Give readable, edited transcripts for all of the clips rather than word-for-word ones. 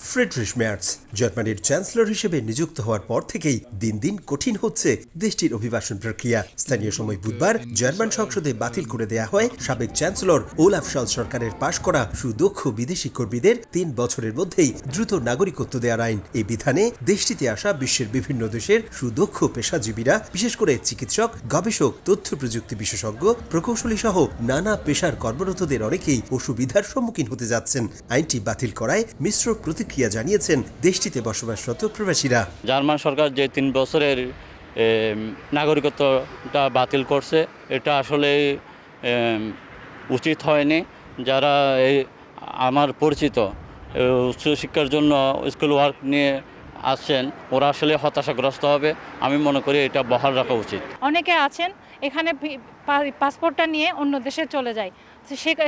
Friedrich Meyers জার্মানির chancellor হিসেবে নিযুক্ত হওয়ার পর থেকেই দিন দিন কঠিন হচ্ছে দেশটির অভিবাসন প্রক্রিয়া। স্থানীয় সময় বুধবার জার্মান সংসদে বাতিল করে দেয়া হয় সাবেক চ্যান্সেলর ওলাফ শলৎজ সরকারের পাশ করা সুদক্ষ বিদেশি কর্মীদের 3 বছরের মধ্যেই দ্রুত নাগরিকত্ব দেওয়ার আইন। এই বিধানে দেশটিতে আসা বিশ্বের বিভিন্ন দেশের সুদক্ষ পেশাজীবীরা, বিশেষ করে চিকিৎসক, গবেষক, তথ্য প্রযুক্তি বিশেষজ্ঞ, প্রকৌশলী সহ নানা পেশার কর্মরতদের অনেকেই অসুবিধার সম্মুখীন হতে যাচ্ছেন। আইনটি বাতিল করায় মিশ্র প্রতিক্রিয়া জানিয়েছেন দেশটিতে বসবাসরত প্রবাসীরা। জার্মান সরকার যে 3 বছরের নাগরিকত্বটা বাতিল করছে, এটা আসলে উচিত হয়নি। যারা আমার পরিচিত উচ্চশিক্ষার জন্য স্কুল ওয়ার্ক নিয়ে আসছেন, ওরা আসলে হতাশাগ্রস্ত হবে। আমি মনে করি এটা বহাল রাখা উচিত। অনেকে আছেন এখানে পাসপোর্টটা নিয়ে অন্য দেশে চলে যায়,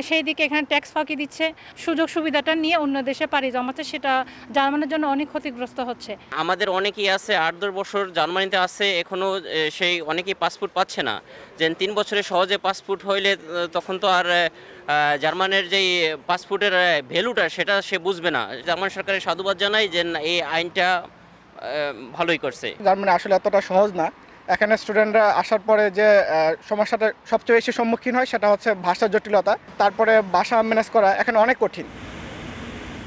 সেই দিকে এখানে ট্যাক্স ফাঁকি দিচ্ছে, সুযোগ সুবিধাটা নিয়ে অন্য দেশে পাড়ি জমাচ্ছে, সেটা জার্মানির জন্য অনেক ক্ষতিগ্রস্ত হচ্ছে। আমাদের অনেকেই আছে 8-10 বছর জার্মানিতে আছে, এখনও সেই অনেকেই পাসপোর্ট পাচ্ছে না। যে 3 বছরে সহজে পাসপোর্ট হইলে তখন তো আর জার্মানের যেই পাসপোর্টের ভ্যালুটা সেটা সে বুঝবে না। জার্মান সরকারের সাধুবাদ জানাই যে এই আইনটা ভালোই করছে। জার্মানি আসলে এতটা সহজ না। এখানে স্টুডেন্টরা আসার পরে যে সমস্যাটা সবচেয়ে বেশি সম্মুখীন হয় সেটা হচ্ছে ভাষার জটিলতা, তারপরে ভাষা ম্যানেজ করা এখানে অনেক কঠিন।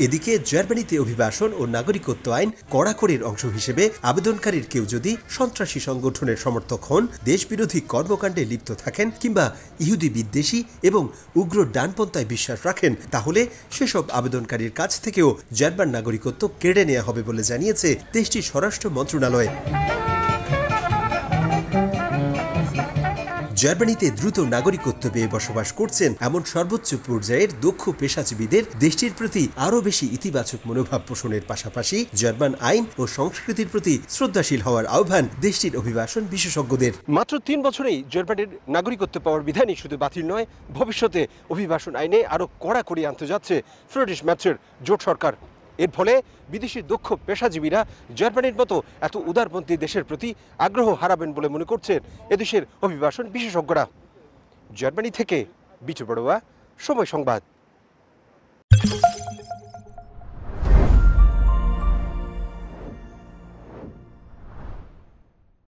এদিকে জার্মানিতে অভিবাসন ও নাগরিকত্ব আইন কড়াকড়ির অংশ হিসেবে আবেদনকারীর কেউ যদি সন্ত্রাসী সংগঠনের সমর্থক হন, দেশবিরোধী কর্মকাণ্ডে লিপ্ত থাকেন কিংবা ইহুদি বিদ্বেষী এবং উগ্র ডানপন্থায় বিশ্বাস রাখেন, তাহলে সেসব আবেদনকারীর কাছ থেকেও জার্মান নাগরিকত্ব কেড়ে নেওয়া হবে বলে জানিয়েছে দেশটির স্বরাষ্ট্র মন্ত্রণালয়। জার্মানিতে দ্রুত নাগরিকত্ব পেয়ে বসবাস করছেন এমন সর্বোচ্চ পর্যায়ের দক্ষ পেশাজীবীদের দেশটির প্রতি আরও বেশি ইতিবাচক মনোভাব পোষণের পাশাপাশি জার্মান আইন ও সংস্কৃতির প্রতি শ্রদ্ধাশীল হওয়ার আহ্বান দেশটির অভিবাসন বিশেষজ্ঞদের। মাত্র 3 বছরেই জার্মানির নাগরিকত্ব পাওয়ার বিধানই শুধু বাতিল নয়, ভবিষ্যতে অভিবাসন আইনে আরও কড়াকড়ি আনতে যাচ্ছে ফ্রিডরিশ মের্জের জোট সরকার। এর ফলে বিদেশি দক্ষ পেশাজীবীরা জার্মানির মতো এত উদারপন্থী দেশের প্রতি আগ্রহ হারাবেন বলে মনে করছেন এদেশের অভিবাসন বিশেষজ্ঞরা। জার্মানি থেকে বিটু বড়ুয়া, সময় সংবাদ।